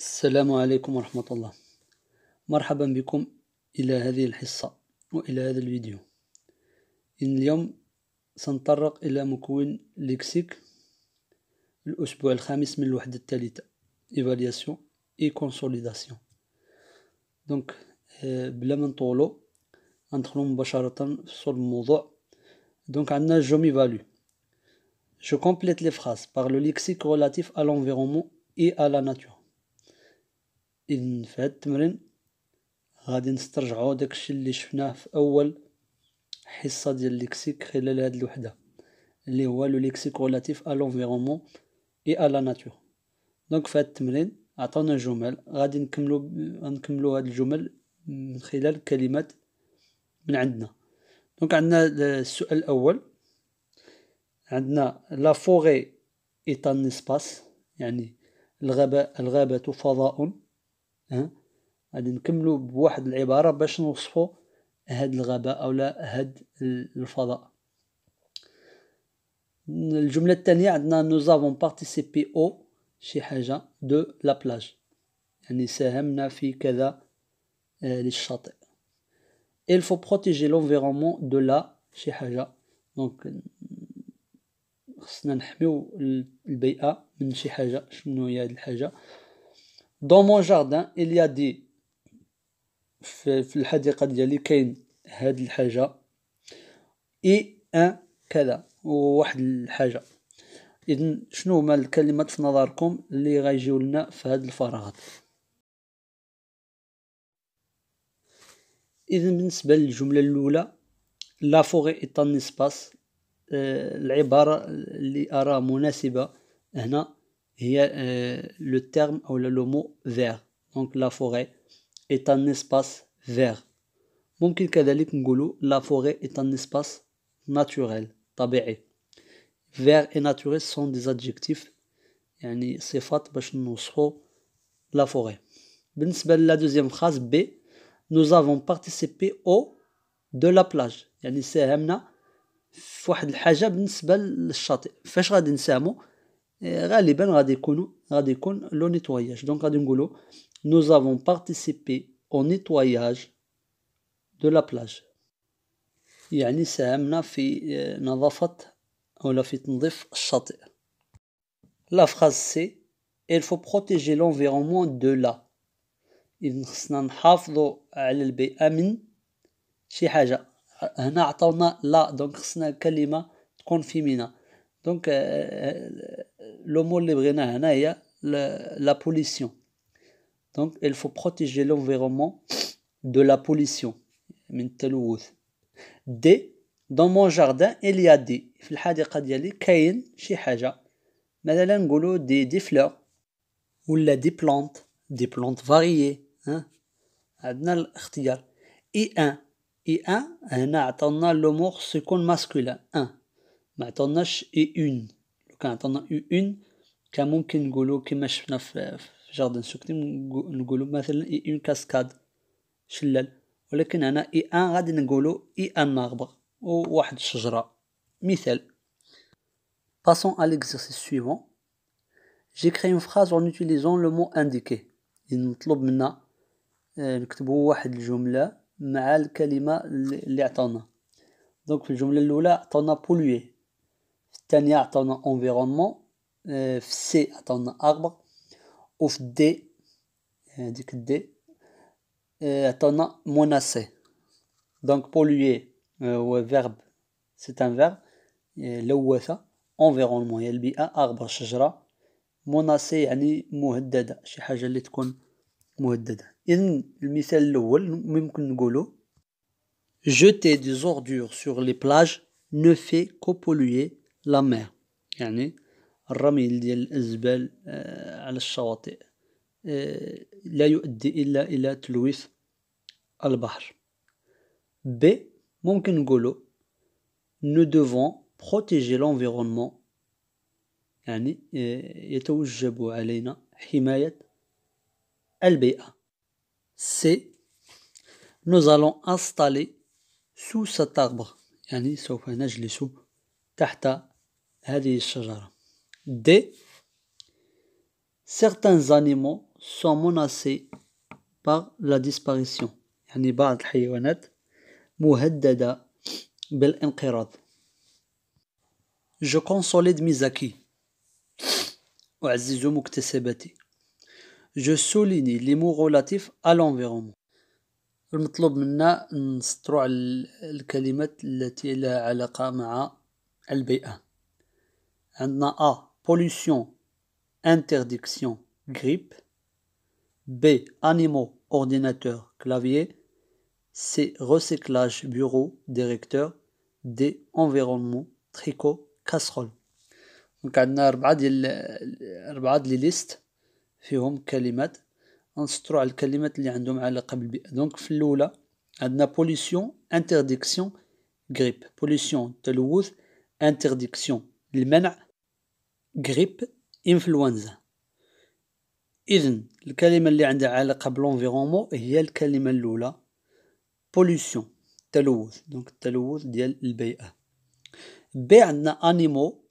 السلام عليكم ورحمة الله. مرحبا بكم إلى هذه الحصة وإلى هذا الفيديو. اليوم سنتطرق إلى مكون ليكسيك الأسبوع الخامس من الوحدة الثالثة Évaluation et Consolidation. دونك بلا ما نطولو ندخلو مباشرة في صلب الموضوع. دونك عندنا je m'évalue. Je complète les phrases par le lexique relatif à l'environnement et à la nature. إذن في هاد التمرين غادي نسترجعو داكشي اللي شفناه في أول حصة ديال الليكسيك خلال هاد الوحدة اللي هو لو ليكسيك relatif à l'environnement et à la nature. دونك في هاد التمرين عطاونا جمل غادي نكملو هاد الجمل من خلال كلمات من عندنا. دونك عندنا السؤال الأول، عندنا لا فوغي est un espace، يعني الغابة فضاء. غادي نكملو بواحد العبارة باش نوصفو هاد الغابة أولا هاد الفضاء. الجملة الثانية عندنا nous avons participé au شي حاجة de la plage، يعني ساهمنا في كذا للشاطئ. il faut protéger l'environnement de la شي حاجة، دونك خصنا نحميو البيئة من شي حاجة. شنو هي هاد الحاجة؟ dans mon jardin il y a des، في الحديقة ديالي كاين هاد الحاجة اي ان كذا وواحد الحاجة. إذن شنو هما الكلمات في نظركم اللي غيجيو لنا في هاد الفراغات؟ إذن بالنسبة للجملة الأولى لا فوغي إت ان اسباس، العبارة اللي أراها مناسبة هنا هي لو تيرم أو لو مو فير. دونك لا فوغي est un espace vert. ممكن كذلك نقولوا la forêt est un espace naturel طبيعي. vert et naturel sont des adjectifs، يعني صفات باش نوصفوا la forêt. بالنسبة لا دوزيام phrase B، nous avons participé au de la plage، يعني ساهمنا في واحد الحاجة بالنسبة للشاطئ. فاش غادي نساهموا؟ غالبا غادي يكون لو نيتواياج. دونك غادي نقولوا nous avons participé au nettoyage de la plage، يعني ساهمنا في نظافة أو في تنظيف الشاطئ. La phrase C، il faut protéger l'environnement de la، إذن خصنا نحافظوا على البيئة من شي حاجة. هنا عطاونا لا، دونك خصنا كلمة تكون فيمينا. دونك لو مو اللي بغيناه هنا هي la pollution. Donc, il faut protéger l'environnement de la pollution من التلوث. D، dans mon jardin il y a des، في الحديقة ديالي كاين شي حاجة، مثلا نقولوا دي fleurs ولا دي plantes variées. عندنا الاختيار I1 هنا عطاونا لو مو خصو يكون ماسكولين ما عطاوناش I1. لو كان عطاونا I1 كان ممكن نقولوا كما شفنا في جاردن سكتي نقولوا مثلا اي اون كاسكاد شلال، ولكن هنا اي ان غادي نقولوا اي ان arbre وواحد الشجرة مثال. Passons à l'exercice suivant. J'écris une phrase en utilisant le mot indiqué. نطلب منا نكتبوا واحد الجملة مع الكلمة اللي عطاونا. دونك في الجملة الأولى عطاونا polluer، في الثانية عطاونا environnement، في سي عطاونا arbre، وفي الدي هذيك الدي عطاونا مناسي. دونك بولوي هو فيرب، سي ان فيرب لوث، انفيرونمون هي البيئة، أغبر شجرة، مناسي يعني مهددة، شي حاجة اللي تكون مهددة. إذن المثال الأول ممكن نقولو jeter des ordures sur les plages ne fait que polluer la mer، يعني الرمي ديال الزبال على الشواطئ لا يؤدي إلا إلى تلويث البحر. B، ممكن نقولوا nous devons protéger l'environnement، يعني يتوجب علينا حماية البيئة. C، nous allons installer sous cet arbre، يعني سوف نجلس تحت هذه الشجرة. D، certains animaux sont menacés par la disparition. يعني بعض الحيوانات مهددة بالانقراض. Je consolide mes acquis. أعزز مكتسباتي. Je souligne les mots relatifs à l'environnement. المطلوب منا نسطروا على الكلمات التي لها علاقة مع البيئة. عندنا A pollution, interdiction, grippe. B animaux, ordinateur, clavier. C recyclage, bureau, directeur. D environnement, tricot, casserole. دونك عندنا أربعة ديال لي ليست فيهم كلمات غنسطرو على الكلمات اللي عندهم علاقة بالبيئة. دونك في الأولى عندنا بوليسيون انترديكسيون غريب. بوليسيون تلوث، انترديكسيون المنع، غريب انفلونزا. إذن الكلمة اللي عندها علاقة بالانفيرومون هي الكلمة الأولى بوليسيون تلوث، دونك التلوث ديال البيئة. ب عندنا انيمو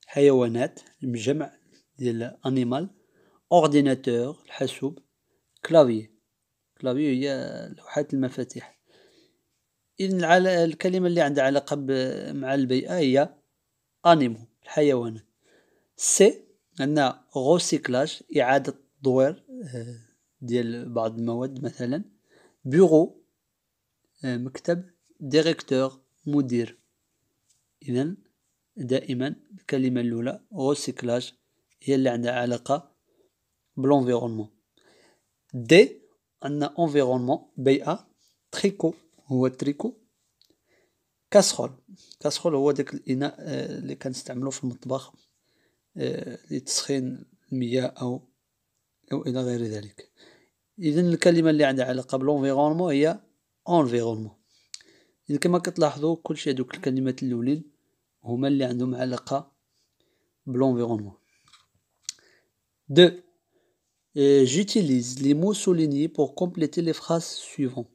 حيوانات، الجمع ديال انيمال. اورديناتور الحاسوب. كلافي هي لوحة المفاتيح. إذن الكلمة اللي عندها علاقة مع البيئة هي انيمو الحيوانات. سي عندنا غوسيكلاج إعادة تدوير ديال بعض المواد مثلا. بيرو مكتب. ديريكتور مدير. إذن دائما الكلمة الأولى غوسيكلاج هي اللي عندها علاقة بالانفيرومون. دي عندنا انفيرومون بيئة. تريكو هو التريكو. كاسرول هو داك الإناء اللي كنستعملو في المطبخ لتسخين المياه أو إلى غير ذلك. إذن الكلمة اللي عندها علاقة بالانفيرومون هي انفيرومون. إذن كما كتلاحظوا كلشي هادوك الكلمات الأولين هما اللي عندهم علاقة بالانفيرومون. 2. J'utilise les mots soulignés pour compléter les phrases suivantes.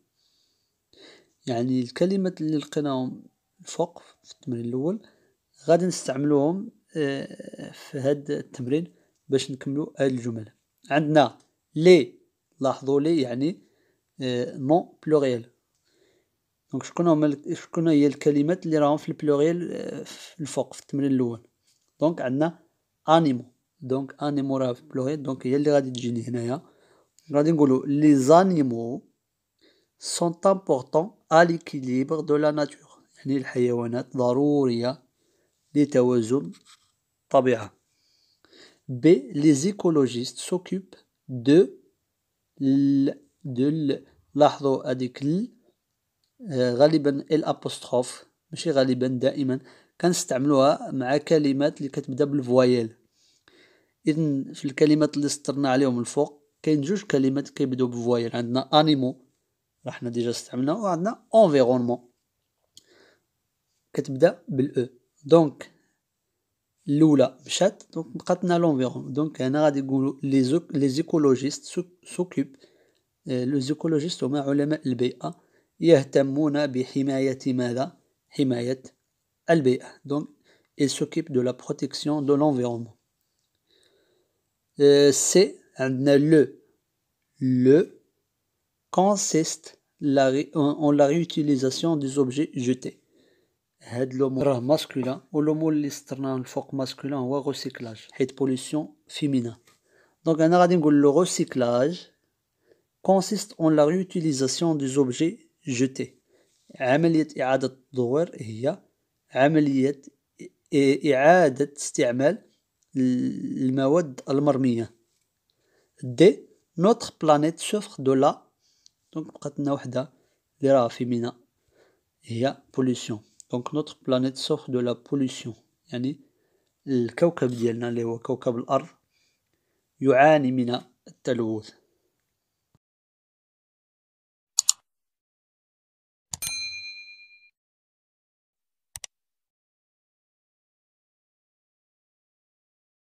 يعني الكلمات اللي لقيناهم فوق في التمرين الأول غادي نستعملوهم في هاد التمرين باش نكملو هاد الجمل. عندنا لي، لاحظوا لي يعني نون بلوريال. دونك شكون هي الكلمات اللي راهم في البلوريال في الفوق في التمرين الأول. دونك عندنا انيمو. دونك انيمو راه في بلوريال، دونك هي اللي غادي تجيني هنايا. غادي نقولو لي زانيمو sont importants à l'équilibre de la nature. يعني الحيوانات ضرورية لتوازن الطبيعة. B les écologistes s'occupent لاحظوا هذيك غالبا الابوستروف ماشي غالبا دائما كنستعملوها مع كلمات اللي كتبدا بالفوايل. اذن في الكلمات اللي سطرنا عليهم الفوق كاين جوج كلمات كيبداو بفوايل. عندنا انيمو راه حنا ديجا استعملناه، وعندنا انفيرونمون كتبدا بالاو. دونك الاولى مشات، دونك بقات لنا لونفيرون. دونك هنا غادي نقولوا لي زيكولوجيست سوكوب. لي زيكولوجيست هما علماء البيئة يهتمون بحماية ماذا؟ حماية البيئة. دونك ils s'occupent de la protection de l'environnement. سي عندنا le consiste en la réutilisation des objets jetés. هاد لو مو راه ماسكولين، ولو مو اللي سطرناه الفوق ماسكولين هو غوسيكلاج حيت بوليسيون فيمينا. دونك انا غادي نقول لو غوسيكلاج consiste en la réutilisation des objets jetés. عملية إعادة التدوير هي عملية إعادة استعمال المواد المرمية. دي notre planète souffre de la. دونك بقات لنا وحدة اللي راه فيمينا هي pollution. دونك notre planète souffre de la pollution يعني الكوكب ديالنا اللي هو كوكب الأرض يعاني من التلوث.